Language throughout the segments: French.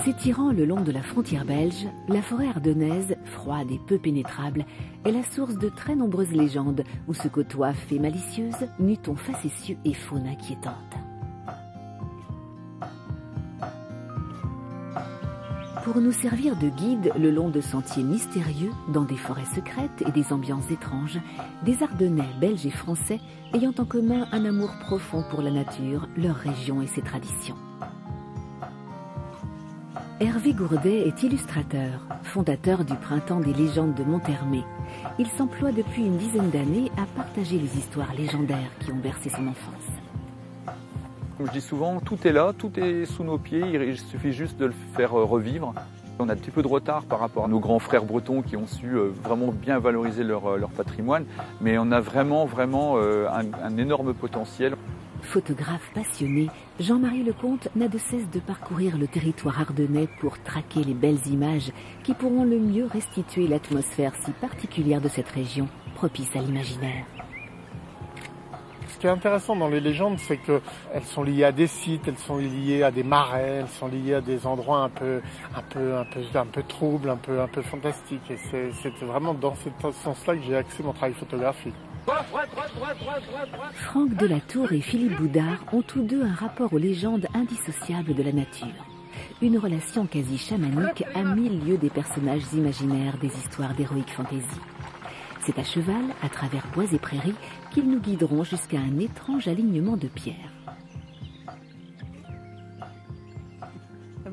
S'étirant le long de la frontière belge, la forêt ardennaise, froide et peu pénétrable, est la source de très nombreuses légendes où se côtoient faits malicieuses, nutons facétieux et faune inquiétante. Pour nous servir de guide le long de sentiers mystérieux, dans des forêts secrètes et des ambiances étranges, des Ardennais, Belges et Français ayant en commun un amour profond pour la nature, leur région et ses traditions. Hervé Gourdet est illustrateur, fondateur du Printemps des légendes de Monthermé. Il s'emploie depuis une dizaine d'années à partager les histoires légendaires qui ont bercé son enfance. Comme je dis souvent, tout est là, tout est sous nos pieds, il suffit juste de le faire revivre. On a un petit peu de retard par rapport à nos grands frères bretons qui ont su vraiment bien valoriser leur patrimoine, mais on a vraiment un énorme potentiel. Photographe passionné, Jean-Marie Lecomte n'a de cesse de parcourir le territoire ardennais pour traquer les belles images qui pourront le mieux restituer l'atmosphère si particulière de cette région, propice à l'imaginaire. Ce qui est intéressant dans les légendes, c'est qu'elles sont liées à des sites, elles sont liées à des marais, elles sont liées à des endroits un peu troubles, un peu fantastiques. Et c'est vraiment dans ce sens-là que j'ai axé mon travail photographique. Franck Delatour et Philippe Boudard ont tous deux un rapport aux légendes indissociables de la nature. Une relation quasi chamanique à 1000 lieues des personnages imaginaires des histoires d'héroïque fantasy. C'est à cheval, à travers bois et prairies, qu'ils nous guideront jusqu'à un étrange alignement de pierres.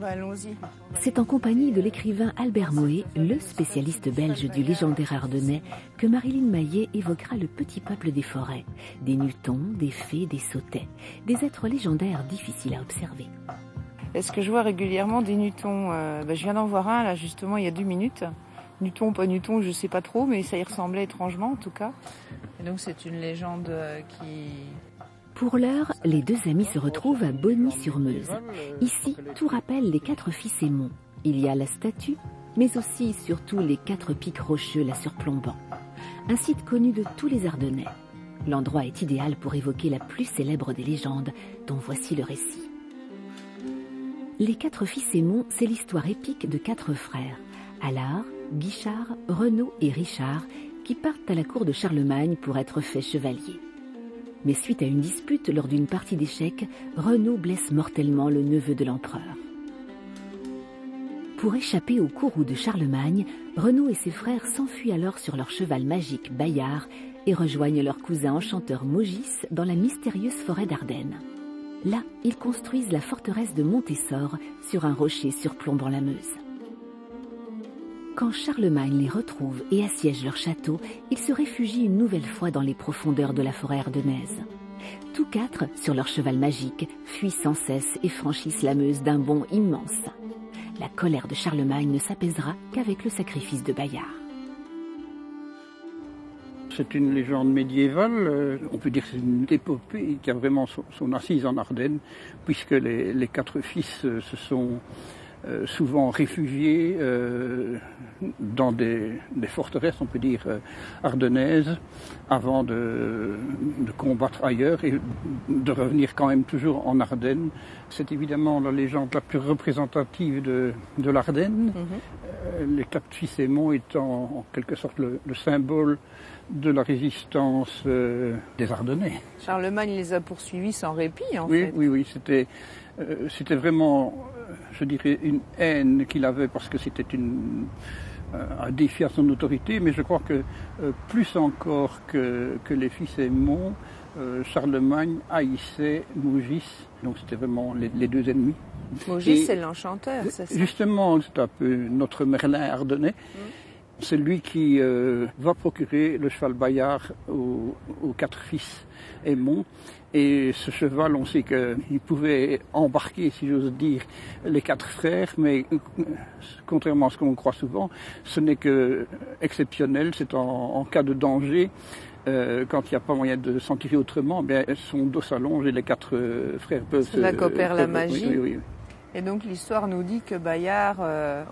Allons-y. C'est en compagnie de l'écrivain Albert Moé, le spécialiste belge du légendaire ardennais, que Marilyn Maillet évoquera le petit peuple des forêts, des nutons, des fées, des sautets, des êtres légendaires difficiles à observer. Est-ce que je vois régulièrement des nutons? Je viens d'en voir un là justement il y a 2 minutes. Nuton, pas Nuton, je sais pas trop, mais ça y ressemblait étrangement en tout cas. Et donc c'est une légende qui... Pour l'heure, les deux amis se retrouvent à Bonny-sur-Meuse. Ici, tout rappelle les 4 fils Aymon. Il y a la statue, mais aussi et surtout les 4 pics rocheux la surplombant. Un site connu de tous les Ardennais. L'endroit est idéal pour évoquer la plus célèbre des légendes, dont voici le récit. Les 4 fils Aymon, c'est l'histoire épique de 4 frères, Allard, Guichard, Renaud et Richard, qui partent à la cour de Charlemagne pour être faits chevaliers. Mais suite à une dispute lors d'une partie d'échecs, Renaud blesse mortellement le neveu de l'empereur. Pour échapper au courroux de Charlemagne, Renaud et ses frères s'enfuient alors sur leur cheval magique Bayard et rejoignent leur cousin enchanteur Maugis dans la mystérieuse forêt d'Ardennes. Là, ils construisent la forteresse de Montessor sur un rocher surplombant la Meuse. Quand Charlemagne les retrouve et assiège leur château, ils se réfugient une nouvelle fois dans les profondeurs de la forêt ardennaise. Tous 4, sur leur cheval magique, fuient sans cesse et franchissent la Meuse d'un bond immense. La colère de Charlemagne ne s'apaisera qu'avec le sacrifice de Bayard. C'est une légende médiévale, on peut dire que c'est une épopée qui a vraiment son assise en Ardennes, puisque les 4 fils se sont souvent réfugiés dans des forteresses, on peut dire, ardennaises, avant de combattre ailleurs et de revenir quand même toujours en Ardennes. C'est évidemment la légende la plus représentative de l'Ardenne, les 4 fils Aymon étant en quelque sorte le symbole de la résistance des Ardennais. Charlemagne les a poursuivis sans répit en fait. Oui, c'était vraiment, je dirais, une haine qu'il avait parce que c'était un défi à son autorité, mais je crois que plus encore que les fils Aymon, Charlemagne haïssait Maugis, donc c'était vraiment les 2 ennemis. Maugis, c'est l'enchanteur, c'est ça? Justement, c'est un peu notre Merlin ardennais. C'est lui qui va procurer le cheval Bayard aux 4 fils Aymon. Et ce cheval, on sait qu'il pouvait embarquer, si j'ose dire, les 4 frères, mais contrairement à ce qu'on croit souvent, ce n'est que exceptionnel, c'est en cas de danger. Quand il n'y a pas moyen de s'en tirer autrement, bien, son dos s'allonge et les 4 frères peuvent... C'est là qu'opère la magie. Oui. Et donc l'histoire nous dit que Bayard,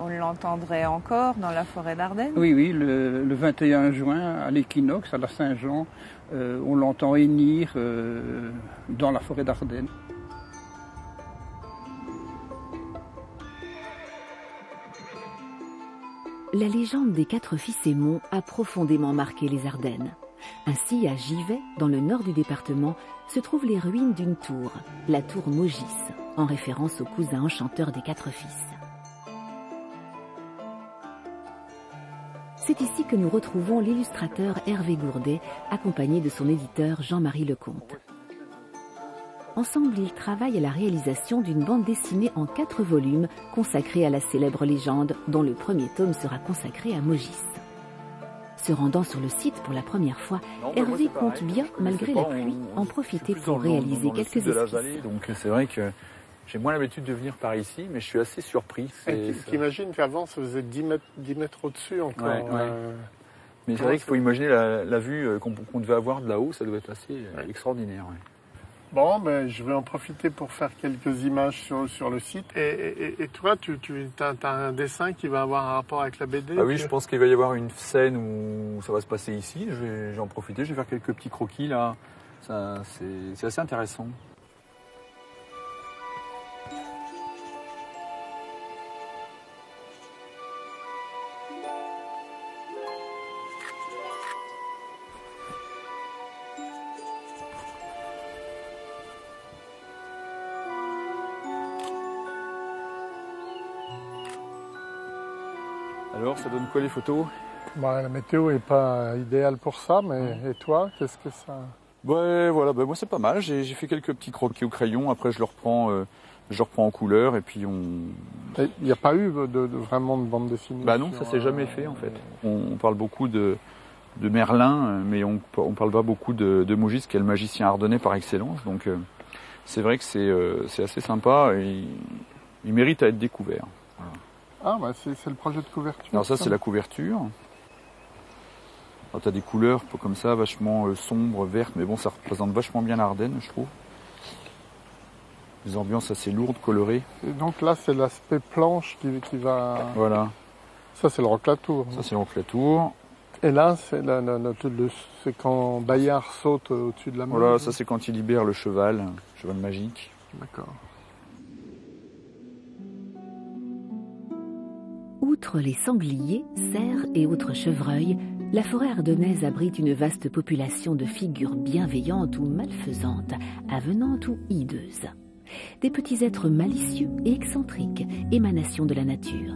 on l'entendrait encore dans la forêt d'Ardennes? Oui, le 21 juin, à l'équinoxe, à la Saint-Jean, on l'entend hennir dans la forêt d'Ardennes. La légende des 4 fils Aymon a profondément marqué les Ardennes. Ainsi, à Givet, dans le nord du département, se trouvent les ruines d'une tour, la tour Maugis, en référence au cousin enchanteur des 4 fils. C'est ici que nous retrouvons l'illustrateur Hervé Gourdet, accompagné de son éditeur Jean-Marie Lecomte. Ensemble, ils travaillent à la réalisation d'une bande dessinée en 4 volumes consacrée à la célèbre légende, dont le premier tome sera consacré à Maugis. Se rendant sur le site pour la première fois, Hervé compte bien, malgré la pluie, en profiter pour réaliser quelques esquisses. Donc c'est vrai que j'ai moins l'habitude de venir par ici, mais je suis assez surpris. T'imagines qu'avant, ça faisait 10 mètres au-dessus encore. Ouais. Mais c'est vrai qu'il faut imaginer la vue qu'on devait avoir de là-haut, ça doit être assez extraordinaire. Ouais. Bon, ben, je vais en profiter pour faire quelques images sur le site. Et toi, tu as un dessin qui va avoir un rapport avec la BD? Ah oui, je pense qu'il va y avoir une scène où ça va se passer ici. Je vais en profiter, je vais faire quelques petits croquis là. C'est assez intéressant. Alors, ça donne quoi les photos? La météo n'est pas idéale pour ça, mais et toi, qu'est-ce que ça... Ouais, voilà, moi c'est pas mal. J'ai fait quelques petits croquis au crayon. Après, je le reprends en couleur et puis on... Il n'y a pas eu vraiment de bande dessinée? Non, ça s'est jamais fait en fait. On parle beaucoup de Merlin, mais on parle pas beaucoup de Maugis, qui est le magicien ardennais par excellence. Donc c'est vrai que c'est assez sympa et il mérite à être découvert. Voilà. Ah, c'est le projet de couverture. Alors ça, c'est la couverture. Tu as des couleurs comme ça, vachement sombres, vertes, mais bon, ça représente vachement bien l'Ardenne, je trouve. Des ambiances assez lourdes, colorées. Et donc là, c'est l'aspect planche qui va... Voilà. Ça, c'est le Roque-Latour. Ça, c'est le Roque-Latour. Et là, c'est quand Bayard saute au-dessus de la mer. Voilà, ça, c'est quand il libère le cheval magique. D'accord. Outre les sangliers, cerfs et autres chevreuils, la forêt ardennaise abrite une vaste population de figures bienveillantes ou malfaisantes, avenantes ou hideuses. Des petits êtres malicieux et excentriques, émanations de la nature.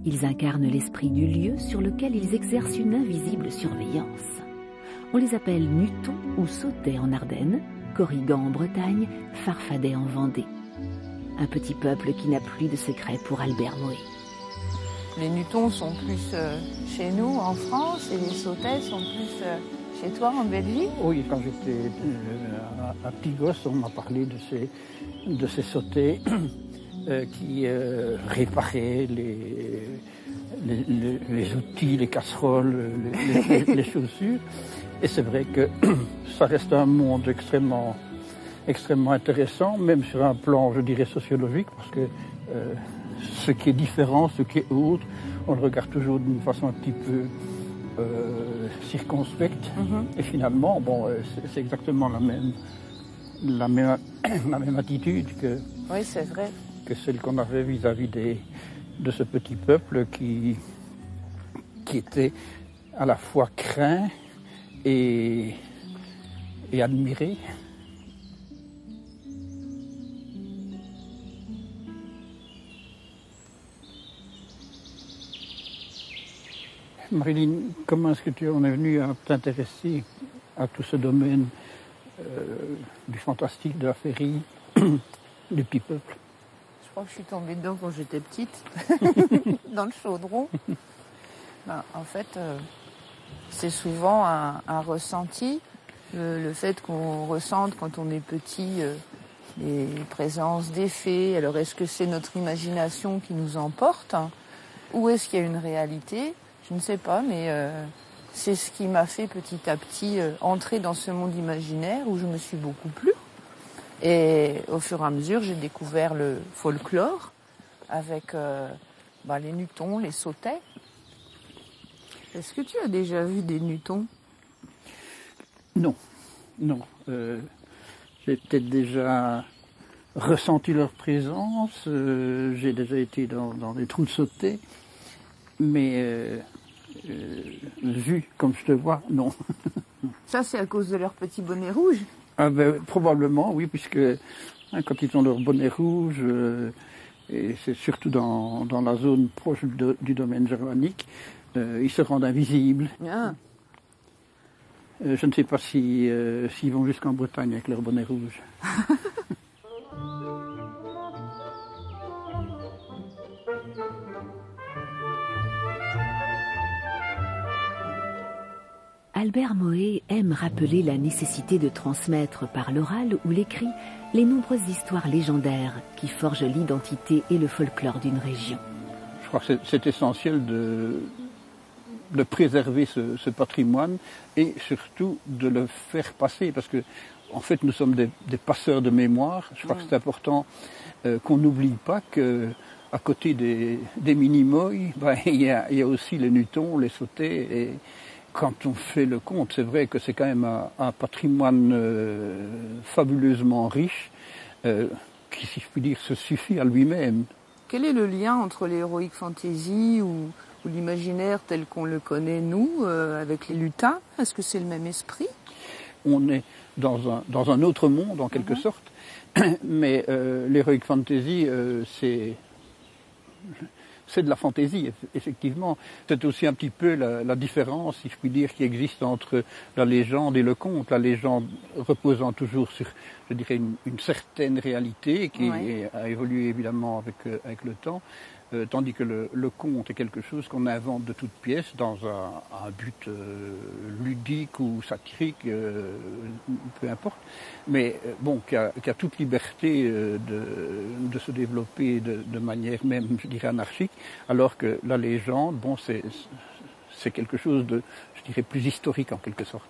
Ils incarnent l'esprit du lieu sur lequel ils exercent une invisible surveillance. On les appelle Nutons ou Sautets en Ardennes, Corrigans en Bretagne, Farfadets en Vendée. Un petit peuple qui n'a plus de secret pour Albert Moé. Les Nutons sont plus chez nous en France et les Sautets sont plus chez toi en Belgique? Oui, quand j'étais un petit gosse, on m'a parlé de ces Sautets qui réparaient les outils, les casseroles, les chaussures. Et c'est vrai que ça reste un monde extrêmement intéressant, même sur un plan, je dirais, sociologique, parce que ce qui est différent, ce qui est autre, on le regarde toujours d'une façon un petit peu circonspecte. Et finalement, c'est exactement la même attitude oui, c'est vrai. que celle qu'on avait vis-à-vis de ce petit peuple qui était à la fois craint et admiré. Marilyn, comment est-ce que tu en es venue à t'intéresser à tout ce domaine du fantastique, de la féerie, du petit peuple? Je crois que je suis tombée dedans quand j'étais petite, dans le chaudron. En fait, c'est souvent un ressenti, le fait qu'on ressente quand on est petit les présences des fées. Alors est-ce que c'est notre imagination qui nous emporte, ou est-ce qu'il y a une réalité? Je ne sais pas, mais c'est ce qui m'a fait petit à petit entrer dans ce monde imaginaire où je me suis beaucoup plu. Et au fur et à mesure, j'ai découvert le folklore avec les Nutons, les Sautets. Est-ce que tu as déjà vu des Nutons? Non. J'ai peut-être déjà ressenti leur présence. J'ai déjà été dans des trous de Sautets. mais vu comme je te vois, non. Ça, c'est à cause de leur petit bonnet rouge? Ah ben, probablement, oui, puisque quand ils ont leur bonnet rouge, et c'est surtout dans la zone proche du domaine germanique, ils se rendent invisibles. Ah. Je ne sais pas s'ils vont jusqu'en Bretagne avec leur bonnet rouge. Albert Moët aime rappeler la nécessité de transmettre par l'oral ou l'écrit les nombreuses histoires légendaires qui forgent l'identité et le folklore d'une région. Je crois que c'est essentiel de préserver ce patrimoine et surtout de le faire passer, parce que en fait nous sommes des passeurs de mémoire. Je crois que c'est important qu'on n'oublie pas que à côté des Minimoy, il y a aussi les Nutons, les Sautés, et quand on fait le compte, c'est vrai que c'est quand même un patrimoine fabuleusement riche qui, si je puis dire, se suffit à lui-même. Quel est le lien entre l'heroic fantasy ou l'imaginaire tel qu'on le connaît, nous, avec les lutins? Est-ce que c'est le même esprit? On est dans un autre monde, en quelque sorte, mais l'heroic fantasy, c'est de la fantaisie, effectivement. C'est aussi un petit peu la différence, si je puis dire, qui existe entre la légende et le conte. La légende reposant toujours sur, je dirais, une certaine réalité qui a évolué évidemment avec le temps, tandis que le conte est quelque chose qu'on invente de toutes pièces dans un but ludique ou satirique, peu importe, mais bon, qui a toute liberté de se développer de manière même, je dirais, anarchique, alors que la légende, bon, c'est quelque chose de, je dirais, plus historique en quelque sorte.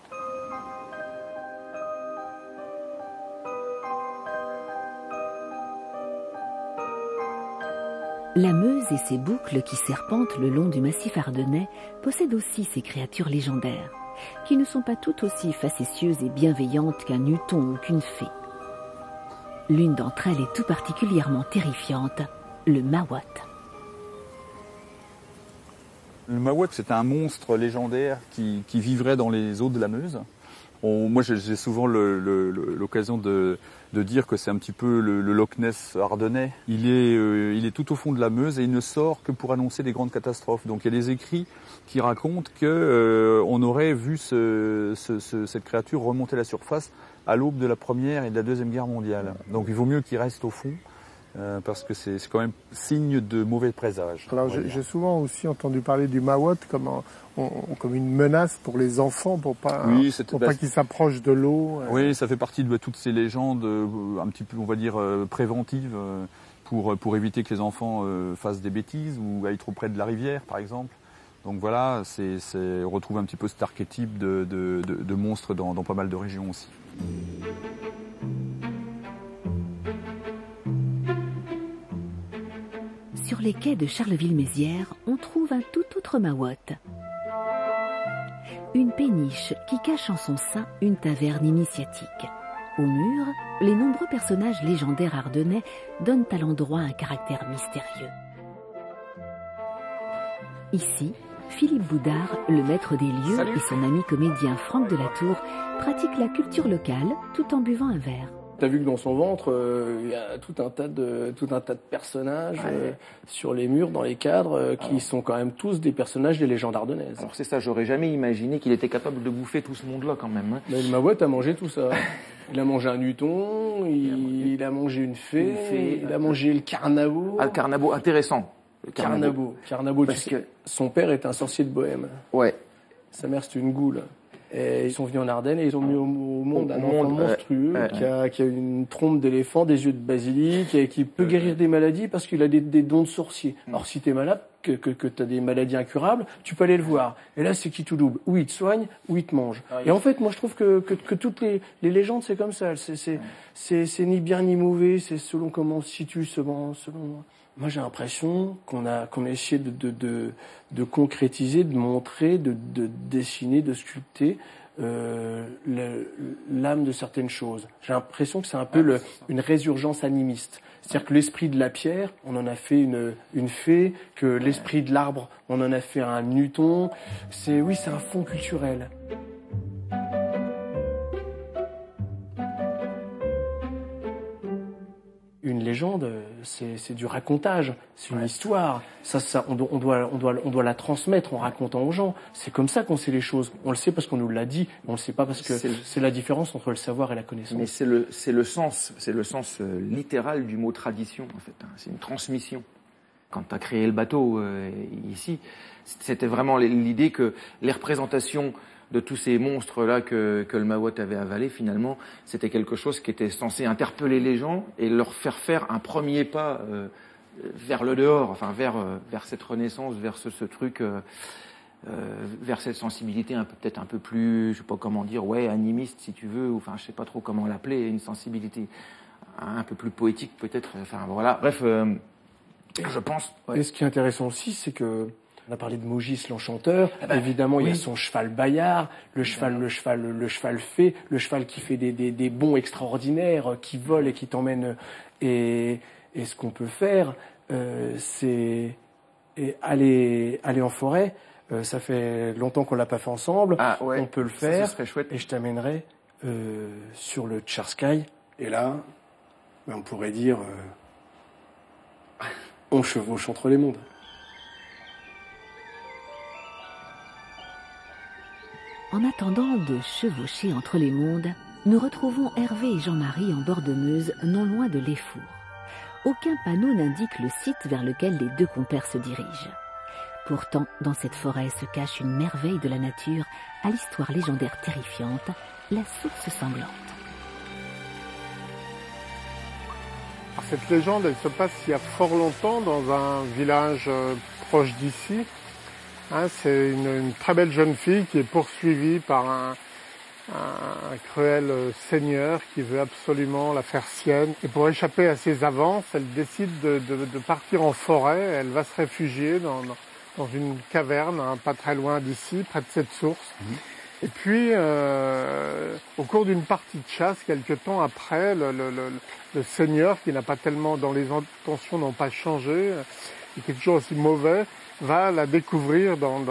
La Meuse et ses boucles qui serpentent le long du massif ardennais possèdent aussi ces créatures légendaires, qui ne sont pas toutes aussi facétieuses et bienveillantes qu'un Nuton ou qu'une fée. L'une d'entre elles est tout particulièrement terrifiante, le Mawat. Le Mawat, c'est un monstre légendaire qui vivrait dans les eaux de la Meuse. Moi, j'ai souvent l'occasion de dire que c'est un petit peu le Loch Ness ardennais. Il est tout au fond de la Meuse et il ne sort que pour annoncer des grandes catastrophes. Donc il y a des écrits qui racontent qu'on aurait vu cette créature remonter à la surface à l'aube de la Première et de la Deuxième Guerre mondiale. Donc il vaut mieux qu'il reste au fond. Parce que c'est quand même signe de mauvais présage. Alors j'ai souvent aussi entendu parler du Mawat comme une menace pour les enfants, pour pas qu'ils s'approchent de l'eau. Oui, ça fait partie de toutes ces légendes un petit peu, on va dire, préventives pour éviter que les enfants fassent des bêtises ou aillent trop près de la rivière, par exemple. Donc voilà, on retrouve un petit peu cet archétype de monstre dans pas mal de régions aussi. Sur les quais de Charleville-Mézières, on trouve un tout autre Mawat. Une péniche qui cache en son sein une taverne initiatique. Au mur, les nombreux personnages légendaires ardennais donnent à l'endroit un caractère mystérieux. Ici, Philippe Boudard, le maître des lieux, et son ami comédien Franck Delatour pratiquent la culture locale tout en buvant un verre. T'as vu que dans son ventre, il y a tout un tas de personnages sur les murs, dans les cadres, qui sont quand même tous des personnages des légendes ardennaises. Alors c'est ça, j'aurais jamais imaginé qu'il était capable de bouffer tout ce monde-là quand même. Hein. Mais le Mawat a mangé tout ça. Il a mangé un Nuton, il a mangé une fée, il a mangé le Carnabo. Ah, le Carnabo, intéressant. Le Carnabo, parce que son père est un sorcier de Bohême. Ouais. Sa mère, c'est une goule. Et ils sont venus en Ardennes et ils ont mis au monde un enfant monstrueux qui a une trompe d'éléphant, des yeux de basilic et qui peut guérir des maladies parce qu'il a des dons de sorcier. Alors si t'es malade, que t'as des maladies incurables, tu peux aller le voir. Et là, c'est qui tout double. Ou il te soigne, ou il te mange. Et en fait, moi, je trouve que toutes les légendes, c'est comme ça. C'est ni bien ni mauvais, c'est selon comment on se situe, selon moi, j'ai l'impression qu'on a essayé de concrétiser, de montrer, de dessiner, de sculpter l'âme de certaines choses. J'ai l'impression que c'est un peu une résurgence animiste. C'est-à-dire que l'esprit de la pierre, on en a fait une fée, que l'esprit de l'arbre, on en a fait un Newton. C'est un fond culturel. Une légende, c'est du racontage, c'est une histoire. Ça, on doit la transmettre en racontant aux gens. C'est comme ça qu'on sait les choses. On le sait parce qu'on nous l'a dit. On le sait pas parce que c'est la différence entre le savoir et la connaissance. Mais c'est le sens littéral du mot tradition en fait. C'est une transmission. Quand tu as créé le bateau ici, c'était vraiment l'idée que les représentations de tous ces monstres-là que le Mawat avait avalés, finalement, c'était quelque chose qui était censé interpeller les gens et leur faire un premier pas vers le dehors, enfin vers cette renaissance, vers ce truc, vers cette sensibilité peut-être un peu plus, je sais pas comment dire, animiste si tu veux, ou enfin je sais pas trop comment l'appeler, une sensibilité un peu plus poétique peut-être. Enfin voilà, bref, je pense. Ouais. Et ce qui est intéressant aussi, c'est que on a parlé de Mogis l'enchanteur. Évidemment, il y a son cheval Bayard, le cheval fée, le cheval qui fait des bonds extraordinaires, qui vole et qui t'emmène. Et ce qu'on peut faire, c'est aller en forêt. Ça fait longtemps qu'on l'a pas fait ensemble. On peut le faire. Ça serait chouette. Et je t'amènerai sur le Tcharsky. Et là, on pourrait dire, on chevauche entre les mondes. En attendant de chevaucher entre les mondes, nous retrouvons Hervé et Jean-Marie en bord de Meuse, non loin de l'Effour. Aucun panneau n'indique le site vers lequel les deux compères se dirigent. Pourtant, dans cette forêt se cache une merveille de la nature, à l'histoire légendaire terrifiante, la source sanglante. Cette légende, elle se passe il y a fort longtemps dans un village proche d'ici. C'est une très belle jeune fille qui est poursuivie par un cruel seigneur qui veut absolument la faire sienne. Et pour échapper à ses avances, elle décide de partir en forêt. Elle va se réfugier dans une caverne, pas très loin d'ici, près de cette source. Et puis, au cours d'une partie de chasse, quelques temps après, le seigneur, qui n'a pas tellement, dans les intentions n'ont pas changé, et qui est toujours aussi mauvais, va la découvrir dans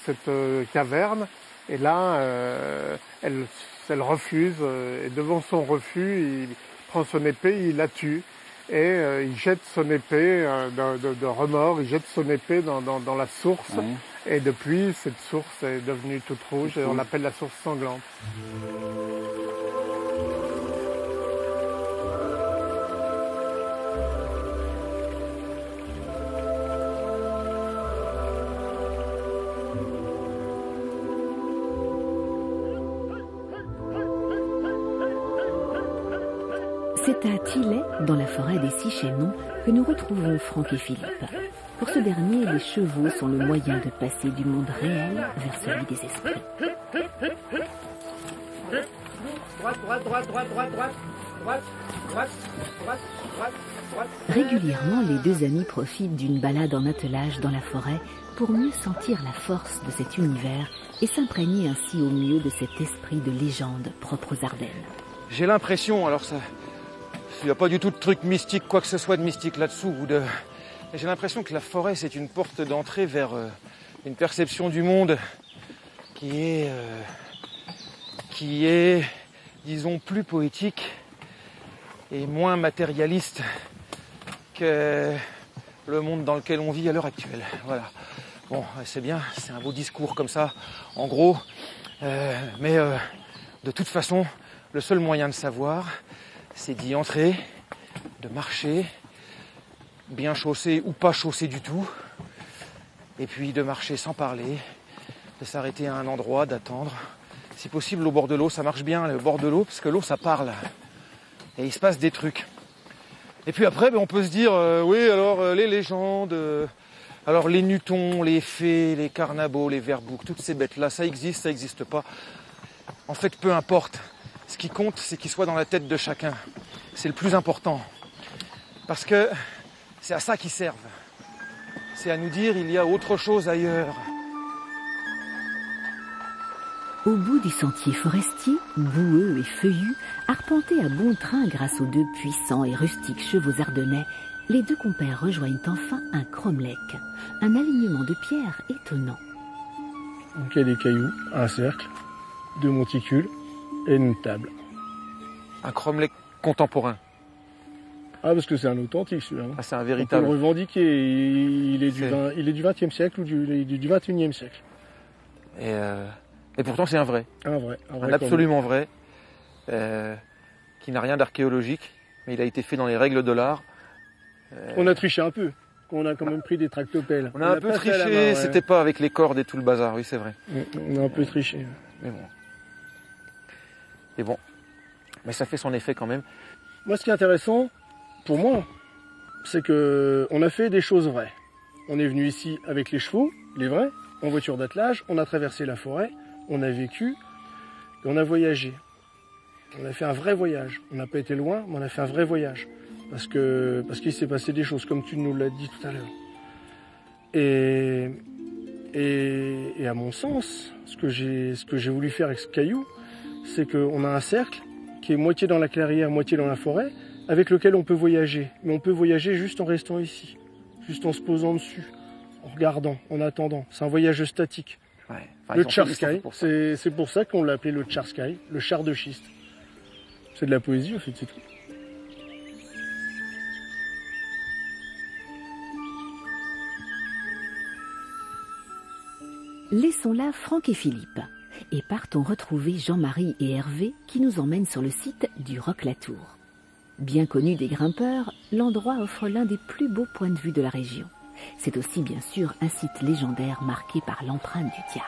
cette caverne. Et là, elle refuse. Et devant son refus, il prend son épée, il la tue. Et il jette son épée de remords, il jette son épée dans la source. Et depuis, cette source est devenue toute rouge et on l'appelle la source sanglante. C'est à Thillet, dans la forêt des Six Chaînons, que nous retrouvons Franck et Philippe. Pour ce dernier, les chevaux sont le moyen de passer du monde réel vers celui des esprits. Régulièrement, les deux amis profitent d'une balade en attelage dans la forêt pour mieux sentir la force de cet univers et s'imprégner ainsi au mieux de cet esprit de légende propre aux Ardennes. J'ai l'impression, alors ça... Il n'y a pas du tout de truc mystique, quoi que ce soit de mystique là-dessous. J'ai l'impression que la forêt, c'est une porte d'entrée vers une perception du monde qui est, disons, plus poétique et moins matérialiste que le monde dans lequel on vit à l'heure actuelle. Voilà. Bon, c'est bien, c'est un beau discours comme ça, en gros. Mais de toute façon, le seul moyen de savoir, c'est d'y entrer, de marcher, bien chaussé ou pas chaussé du tout, et puis de marcher sans parler, de s'arrêter à un endroit, d'attendre. Si possible, au bord de l'eau, ça marche bien, le bord de l'eau, parce que l'eau, ça parle. Et il se passe des trucs. Et puis après, on peut se dire, oui, alors les légendes, alors les Newtons, les fées, les carnabos, les verbouks, toutes ces bêtes-là, ça existe pas. En fait, peu importe. Ce qui compte, c'est qu'il soit dans la tête de chacun. C'est le plus important. Parce que c'est à ça qu'ils servent. C'est à nous dire il y a autre chose ailleurs. Au bout du sentier forestier, boueux et feuillu, arpenté à bon train grâce aux deux puissants et rustiques chevaux ardennais, les deux compères rejoignent enfin un cromlech, un alignement de pierres étonnant. Donc il y a des cailloux, un cercle, deux monticules et une table. Un cromlech contemporain. Ah, parce que c'est un authentique celui-là. Ah, c'est un On peut véritable. le revendiquer, il est du XXe siècle ou du XXIe siècle. Et pourtant c'est un vrai. Un vrai Absolument vrai. Qui n'a rien d'archéologique, mais il a été fait dans les règles de l'art. On a triché un peu. On a quand même pris des tractopelles. On a un peu triché, c'était pas avec les cordes et tout le bazar, oui c'est vrai. On a un peu triché. Mais bon. Mais ça fait son effet quand même. Moi, ce qui est intéressant, pour moi, c'est que on a fait des choses vraies. On est venu ici avec les chevaux, les vrais, en voiture d'attelage, on a traversé la forêt, on a vécu, et on a voyagé. On a fait un vrai voyage. On n'a pas été loin, mais on a fait un vrai voyage. Parce qu'il s'est passé des choses, comme tu nous l'as dit tout à l'heure. Et à mon sens, ce que j'ai voulu faire avec ce caillou, c'est qu'on a un cercle qui est moitié dans la clairière, moitié dans la forêt, avec lequel on peut voyager. Mais on peut voyager juste en restant ici, juste en se posant dessus, en regardant, en attendant. C'est un voyage statique. Ouais. Le Tcharsky, c'est pour ça qu'on l'a appelé le Tcharsky, le char de schiste. C'est de la poésie, en fait, c'est tout. Laissons là Franck et Philippe et partons retrouver Jean-Marie et Hervé qui nous emmènent sur le site du Roc-la-Tour. Bien connu des grimpeurs, l'endroit offre l'un des plus beaux points de vue de la région. C'est aussi bien sûr un site légendaire marqué par l'empreinte du diable.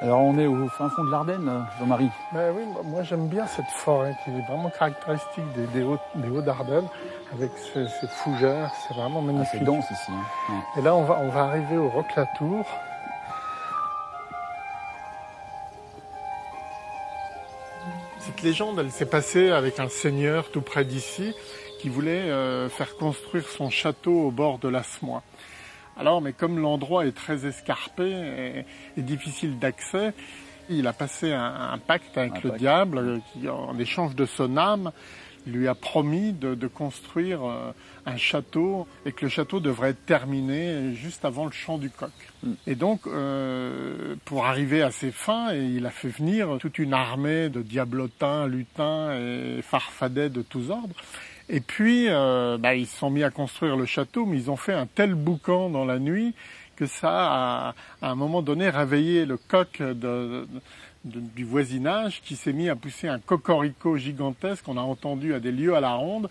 Alors on est au fin fond de l'Ardenne, Jean-Marie. Ben oui, moi j'aime bien cette forêt qui est vraiment caractéristique des Hauts d'Ardenne, avec ces fougères, c'est vraiment magnifique. C'est dense ici. Hein. Ouais. Et là on va arriver au Roc-la-Tour. Cette légende, elle s'est passée avec un seigneur tout près d'ici qui voulait faire construire son château au bord de l'Asmois. Alors, mais comme l'endroit est très escarpé et difficile d'accès, il a passé un pacte avec le diable qui, en échange de son âme, lui a promis de construire un château et que le château devrait être terminé juste avant le chant du coq. Et donc, pour arriver à ses fins, il a fait venir toute une armée de diablotins, lutins et farfadets de tous ordres. Et puis, ils se sont mis à construire le château, mais ils ont fait un tel boucan dans la nuit que ça a, à un moment donné, réveillé le coq du voisinage qui s'est mis à pousser un cocorico gigantesque qu'on a entendu à des lieues à la ronde.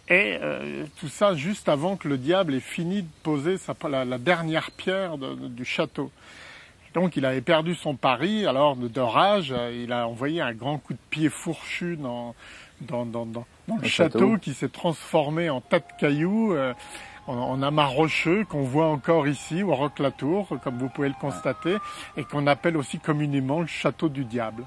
Et tout ça juste avant que le diable ait fini de poser la dernière pierre du château. Donc il avait perdu son pari, alors de rage, il a envoyé un grand coup de pied fourchu dans le château qui s'est transformé en tas de cailloux, en amas rocheux qu'on voit encore ici au Roc-la-Tour, comme vous pouvez le constater, et qu'on appelle aussi communément le château du diable.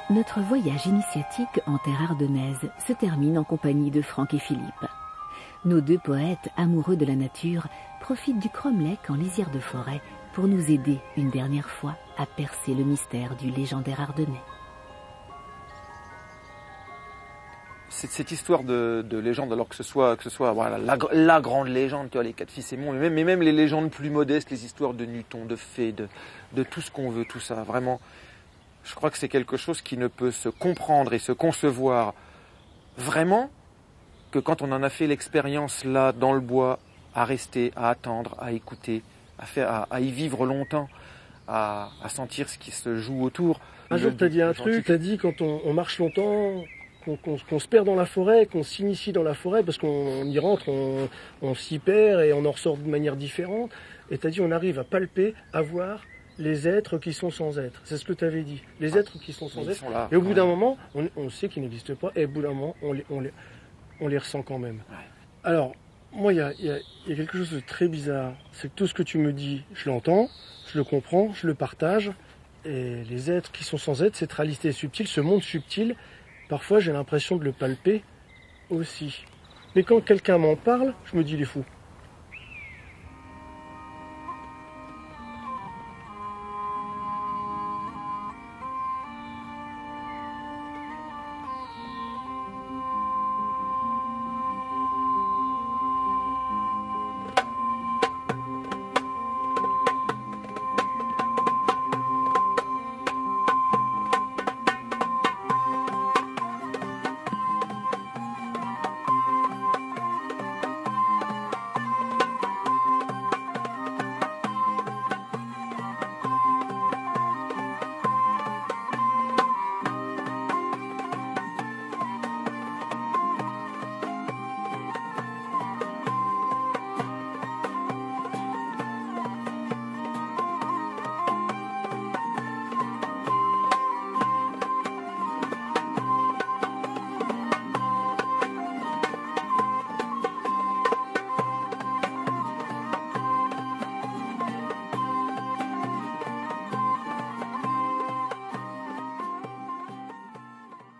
Notre voyage initiatique en terre ardennaise se termine en compagnie de Franck et Philippe. Nos deux poètes amoureux de la nature profitent du cromlech en lisière de forêt pour nous aider une dernière fois à percer le mystère du légendaire ardennais. Cette histoire de légende, alors que ce soit voilà, la grande légende, tu vois, les quatre fils et mais même les légendes plus modestes, les histoires de Newton, de fées, de tout ce qu'on veut, tout ça, vraiment, je crois que c'est quelque chose qui ne peut se comprendre et se concevoir vraiment que quand on en a fait l'expérience là, dans le bois, à rester, à attendre, à écouter, à y vivre longtemps, à sentir ce qui se joue autour. Un jour, tu as dit un truc, tu as dit quand on marche longtemps, qu'on se perd dans la forêt, qu'on s'initie dans la forêt, parce qu'on y rentre, on s'y perd et on en ressort de manière différente. Et tu as dit on arrive à palper, à voir les êtres qui sont sans être. C'est ce que tu avais dit. Les êtres qui sont sans être. Là, et au bout d'un moment, on sait qu'ils n'existent pas, et au bout d'un moment, on les ressent quand même. Ouais. Alors, moi, il y a quelque chose de très bizarre. C'est que tout ce que tu me dis, je l'entends, je le comprends, je le partage. Et les êtres qui sont sans être, cette réalité subtile, ce monde subtil, parfois j'ai l'impression de le palper aussi. Mais quand quelqu'un m'en parle, je me dis il est fou.